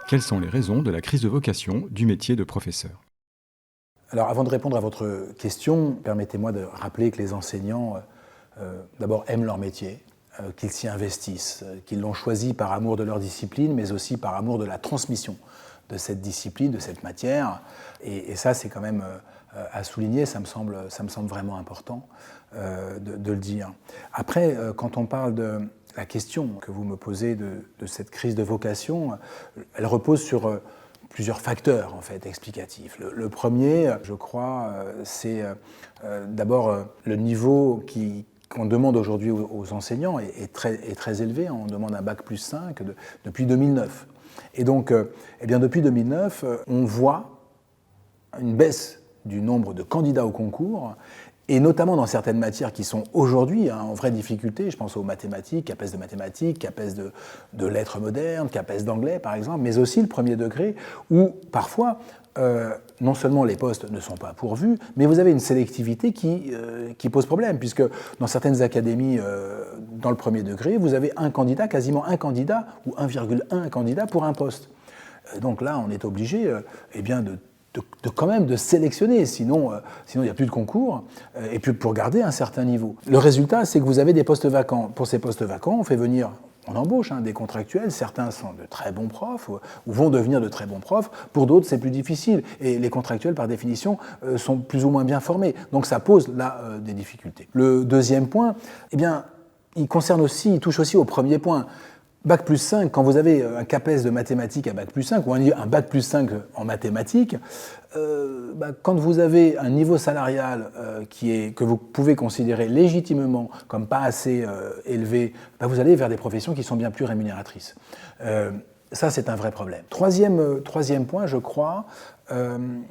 Quelles sont les raisons de la crise de vocation du métier de professeur? Alors avant de répondre à votre question, permettez-moi de rappeler que les enseignants d'abord aiment leur métier, qu'ils s'y investissent, qu'ils l'ont choisi par amour de leur discipline, mais aussi par amour de la transmission de cette discipline, de cette matière. Et ça, c'est quand même à souligner, ça me semble vraiment important de le dire. Après, quand on parle de la question que vous me posez de cette crise de vocation, elle repose sur plusieurs facteurs en fait explicatifs. Le premier, je crois, c'est d'abord le niveau qu'on demande aujourd'hui aux enseignants est très élevé. On demande un bac plus 5 depuis 2009. Et donc, eh bien, depuis 2009, on voit une baisse du nombre de candidats au concours, et notamment dans certaines matières qui sont aujourd'hui en vraie difficulté. Je pense aux mathématiques, CAPES de mathématiques, CAPES de lettres modernes, CAPES d'anglais par exemple, mais aussi le premier degré, où parfois, non seulement les postes ne sont pas pourvus, mais vous avez une sélectivité qui pose problème, puisque dans certaines académies, dans le premier degré, vous avez un candidat, quasiment un candidat, ou 1,1 candidat pour un poste. Donc là, on est obligé eh bien, quand même de sélectionner, sinon il n'y a plus de concours, et puis pour garder un certain niveau. Le résultat, c'est que vous avez des postes vacants. Pour ces postes vacants, on fait venir, on embauche des contractuels, certains sont de très bons profs, ou vont devenir de très bons profs, pour d'autres c'est plus difficile, et les contractuels par définition sont plus ou moins bien formés, donc ça pose là des difficultés. Le deuxième point, eh bien, il touche aussi au premier point. Bac plus 5, quand vous avez un CAPES de mathématiques à Bac plus 5, ou un Bac plus 5 en mathématiques, quand vous avez un niveau salarial que vous pouvez considérer légitimement comme pas assez élevé, vous allez vers des professions qui sont bien plus rémunératrices. Ça, c'est un vrai problème. Troisième point, je crois,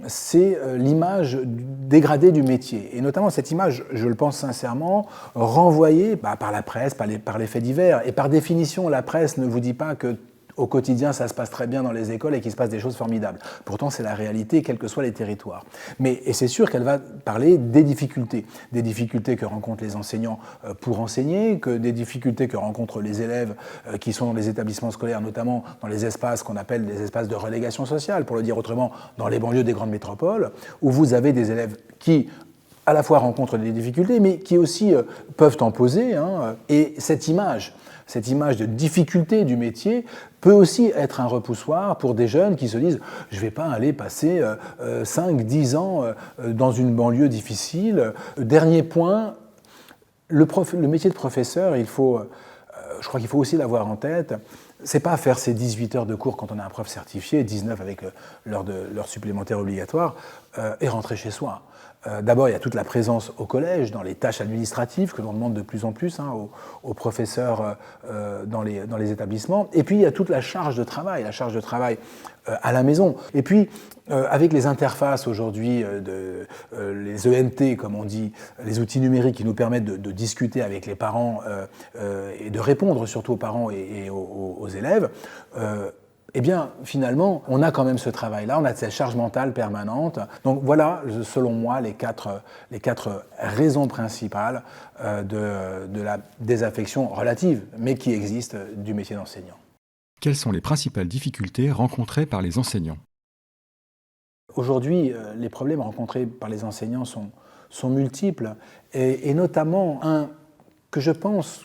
c'est l'image dégradée du métier. Et notamment cette image, je le pense sincèrement, renvoyée par la presse, par les faits divers. Et par définition, la presse ne vous dit pas que au quotidien, ça se passe très bien dans les écoles et qu'il se passe des choses formidables. Pourtant, c'est la réalité, quels que soient les territoires. Et c'est sûr qu'elle va parler des difficultés que rencontrent les enseignants pour enseigner, des difficultés que rencontrent les élèves qui sont dans les établissements scolaires, notamment dans les espaces qu'on appelle des espaces de relégation sociale, pour le dire autrement, dans les banlieues des grandes métropoles, où vous avez des élèves qui à la fois rencontrent des difficultés, mais qui aussi peuvent en poser. Et cette image de difficulté du métier peut aussi être un repoussoir pour des jeunes qui se disent « je ne vais pas aller passer 5-10 ans dans une banlieue difficile ». Dernier point, le métier de professeur, je crois qu'il faut aussi l'avoir en tête, c'est pas faire ses 18 heures de cours quand on a un prof certifié, 19 avec l'heure supplémentaire obligatoire, et rentrer chez soi. D'abord, il y a toute la présence au collège, dans les tâches administratives que l'on demande de plus en plus aux professeurs dans les établissements. Et puis, il y a toute la charge de travail à la maison. Et puis, avec les interfaces aujourd'hui, les ENT, comme on dit, les outils numériques qui nous permettent de discuter avec les parents et de répondre surtout aux parents et aux élèves, eh bien, finalement, on a quand même ce travail-là, on a cette charge mentale permanente. Donc voilà, selon moi, les quatre raisons principales de la désaffection relative, mais qui existe, du métier d'enseignant. Quelles sont les principales difficultés rencontrées par les enseignants? Aujourd'hui, les problèmes rencontrés par les enseignants sont multiples, et notamment un que je pense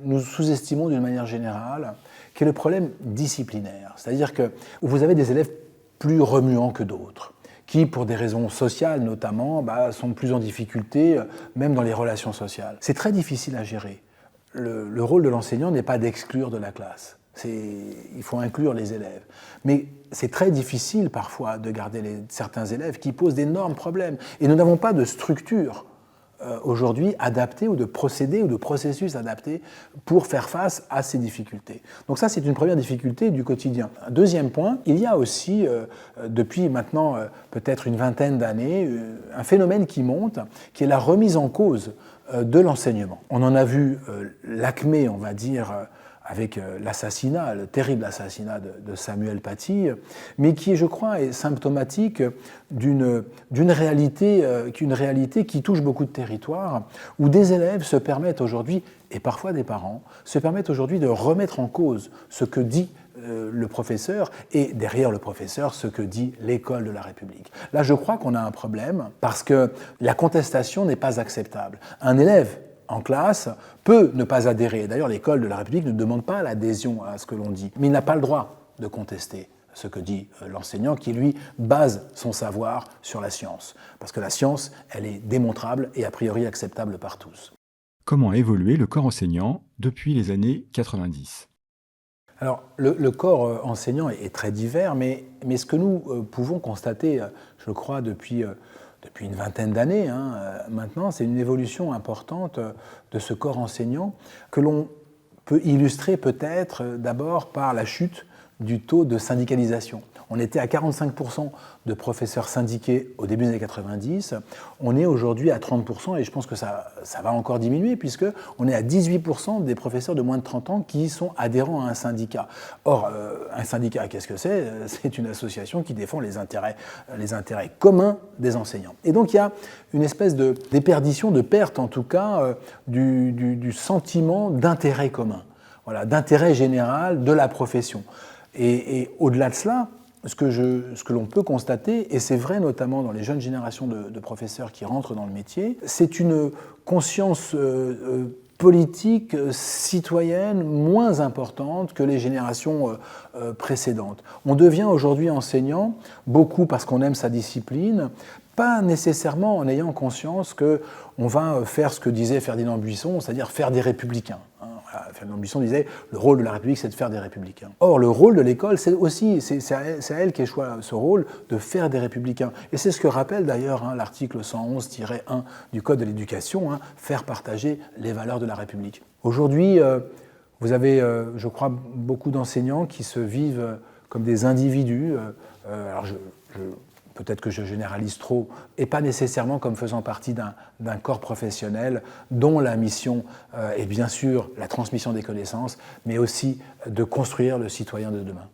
nous sous-estimons d'une manière générale, qui est le problème disciplinaire. C'est-à-dire que vous avez des élèves plus remuants que d'autres, qui, pour des raisons sociales notamment, sont plus en difficulté, même dans les relations sociales. C'est très difficile à gérer. Le rôle de l'enseignant n'est pas d'exclure de la classe. Il faut inclure les élèves. Mais c'est très difficile parfois de garder certains élèves qui posent d'énormes problèmes. Et nous n'avons pas de structure aujourd'hui adaptés ou de procédés ou de processus adaptés pour faire face à ces difficultés. Donc ça, c'est une première difficulté du quotidien. Un deuxième point, il y a aussi, depuis maintenant peut-être une vingtaine d'années, un phénomène qui monte, qui est la remise en cause de l'enseignement. On en a vu l'acmé, on va dire, avec l'assassinat, le terrible assassinat de Samuel Paty, mais qui, je crois, est symptomatique d'une réalité qui touche beaucoup de territoires, où des élèves se permettent aujourd'hui, et parfois des parents, se permettent aujourd'hui de remettre en cause ce que dit le professeur et derrière le professeur ce que dit l'école de la République. Là, je crois qu'on a un problème parce que la contestation n'est pas acceptable. Un élève en classe peut ne pas adhérer. D'ailleurs, l'école de la République ne demande pas l'adhésion à ce que l'on dit, mais il n'a pas le droit de contester ce que dit l'enseignant qui, lui, base son savoir sur la science. Parce que la science, elle est démontrable et a priori acceptable par tous. Comment a évolué le corps enseignant depuis les années 90 ? Alors, le corps enseignant est très divers, mais ce que nous pouvons constater, je crois, depuis une vingtaine d'années maintenant, c'est une évolution importante de ce corps enseignant que l'on peut illustrer peut-être d'abord par la chute du taux de syndicalisation. On était à 45% de professeurs syndiqués au début des années 90. On est aujourd'hui à 30% et je pense que ça va encore diminuer puisqu'on est à 18% des professeurs de moins de 30 ans qui sont adhérents à un syndicat. Or, un syndicat, qu'est-ce que c'est ? C'est une association qui défend les intérêts communs des enseignants. Et donc, il y a une espèce de déperdition, de perte en tout cas, du sentiment d'intérêt commun, voilà, d'intérêt général de la profession. Et au-delà de cela, ce que l'on peut constater, et c'est vrai notamment dans les jeunes générations de professeurs qui rentrent dans le métier, c'est une conscience politique, citoyenne, moins importante que les générations précédentes. On devient aujourd'hui enseignant, beaucoup parce qu'on aime sa discipline, pas nécessairement en ayant conscience qu'on va faire ce que disait Ferdinand Buisson, c'est-à-dire faire des républicains. Ferdinand Buisson disait « le rôle de la République, c'est de faire des républicains ». Or, le rôle de l'école, c'est à elle qu'échoit ce rôle de faire des républicains. Et c'est ce que rappelle d'ailleurs l'article 111-1 du Code de l'éducation, faire partager les valeurs de la République. Aujourd'hui, vous avez, je crois, beaucoup d'enseignants qui se vivent comme des individus. Alors, peut-être que je généralise trop, et pas nécessairement comme faisant partie d'un corps professionnel dont la mission est bien sûr la transmission des connaissances, mais aussi de construire le citoyen de demain.